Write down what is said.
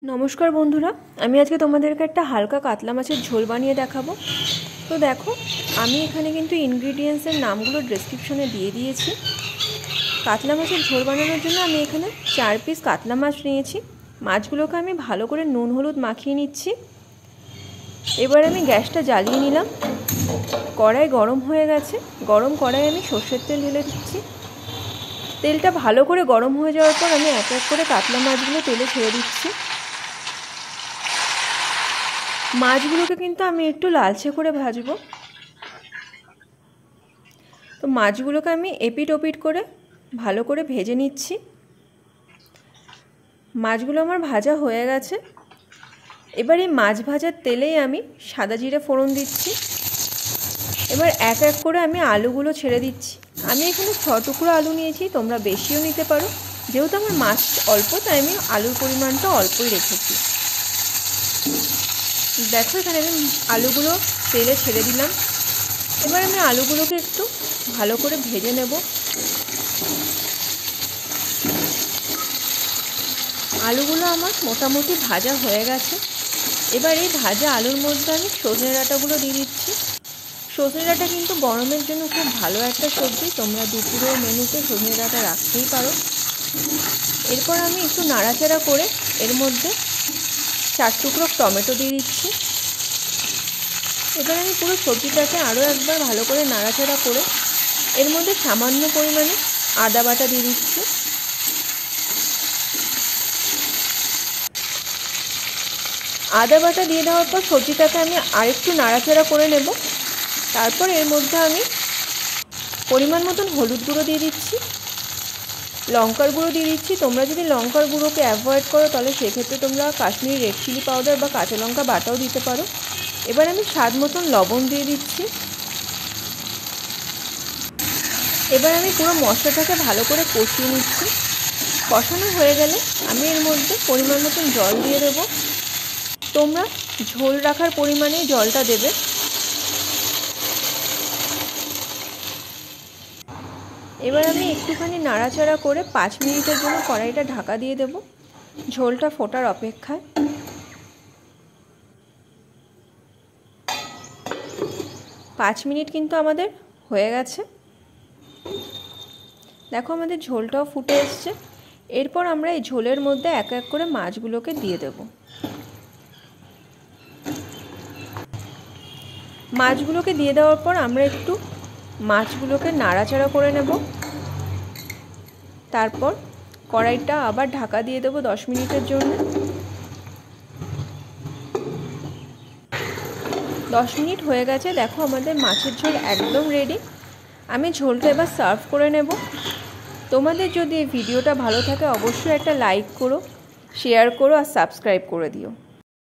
नमस्कार बंधुरा आमी आज के तोमादेरके एकटा हालका कातला माछेर झोल बानिये देखाबो। तो देखो आमी एखाने किन्तु इनग्रेडियेंट्सের नामगुलो डेसक्रिपशने दिए दिएछि। कातला माछेर झोल बानानोर जोन्नो आमी एखाने 4 पिस कातला माछ निয়েছি। माछगुलोके आमी भालो करे नुन हलुद माखिये निচ্ছি। एबार आमी ग्यासटा জ্বালিয়ে নিলাম। कड़ाई गरम হয়ে গেছে। गरम कड़ाई आमी সরষের তেল ঢেলে দিচ্ছি। তেলটা ভালো করে গরম হয়ে যাওয়ার পর আমি এক এক করে কাতলা মাছগুলো তেলে ছেড়ে দিচ্ছি। মাছগুলোকে কিন্তু আমি একটু লালচে করে ভাজবো। তো মাছগুলোকে আমি এপিট ওপিট করে ভালো করে ভেজে নিচ্ছি। মাছগুলো আমার ভাজা হয়ে গেছে। এবার এই মাছ ভাজার তেলেই আমি সাদা জিরে ফোড়ন দিচ্ছি। এবার এক এক করে আমি আলুগুলো ছেড়ে দিচ্ছি। আমি এখানে 6 টুকরো আলু নিয়েছি, তোমরা বেশিও নিতে পারো। যেহেতু আমার মাছ অল্প তাই আমি আলুর পরিমাণটা অল্পই রেখেছি। দেখো এখানে আমি আলুগুলো তেলে ছেড়ে দিলাম। এবার আমি আলুগুলোকে একটু ভালো করে ভেজে নেব। আলুগুলো আমার মোটামুটি ভাজা হয়ে গেছে। এবার এই ভাজা আলুর মধ্যে আমি সজনে ডাঁটাগুলো দিয়ে দিচ্ছি। সজনে ডাঁটা কিন্তু গরমের জন্য খুব ভালো একটা সবজি, তোমরা দুপুরের মেনুতে সজনে ডাঁটা রাখতেই পারো। এরপর আমি একটু নাড়াচাড়া করে এর মধ্যে 4 টুকরো টমেটো দিয়ে দিচ্ছি। এবার আমি পুরো সবজিটাকে আরও একবার ভালো করে নাড়াচাড়া করে এর মধ্যে সামান্য পরিমাণে আদা বাটা দিয়ে দিচ্ছি। আদা বাটা দিয়ে দেওয়ার পর সবজিটাকে আমি আরেকটু নাড়াচাড়া করে নেব। তারপর এর মধ্যে আমি পরিমাণ মতন হলুদ গুঁড়ো দিয়ে দিচ্ছি, লঙ্কার গুঁড়ো দিয়ে দিচ্ছি। তোমরা যদি লঙ্কার গুঁড়োকে অ্যাভয়েড করো তাহলে সেক্ষেত্রে তোমরা কাশ্মীরি রেড চিলি পাউডার বা কাঁচা লঙ্কা বাটাও দিতে পারো। এবার আমি স্বাদ মতন লবণ দিয়ে দিচ্ছি। এবার আমি পুরো মশলাটাকে ভালো করে কষিয়ে নিচ্ছি। কষানো হয়ে গেলে আমি এর মধ্যে পরিমাণ মতন জল দিয়ে দেবো। তোমরা ঝোল রাখার পরিমাণেই জলটা দেবে। এবার আমি একটুখানি নাড়াচাড়া করে 5 মিনিটের জন্য কড়াইটা ঢাকা দিয়ে দেব ঝোলটা ফোটার অপেক্ষায়। 5 মিনিট কিন্তু আমাদের হয়ে গেছে। দেখো আমাদের ঝোলটাও ফুটে এসছে। এরপর আমরা এই ঝোলের মধ্যে এক এক করে মাছগুলোকে দিয়ে দেব। মাছগুলোকে দিয়ে দেওয়ার পর আমরা একটু মাছগুলোকে নাড়াচাড়া করে নেব। তারপর কড়াইটা আবার ঢাকা দিয়ে দেবো 10 মিনিটের জন্য। 10 মিনিট হয়ে গেছে। দেখো আমাদের মাছের ঝোল একদম রেডি। আমি ঝোলটা এবার সার্ভ করে নেব। তোমাদের যদি এই ভিডিওটা ভালো থাকে অবশ্যই একটা লাইক করো, শেয়ার করো আর সাবস্ক্রাইব করে দিও।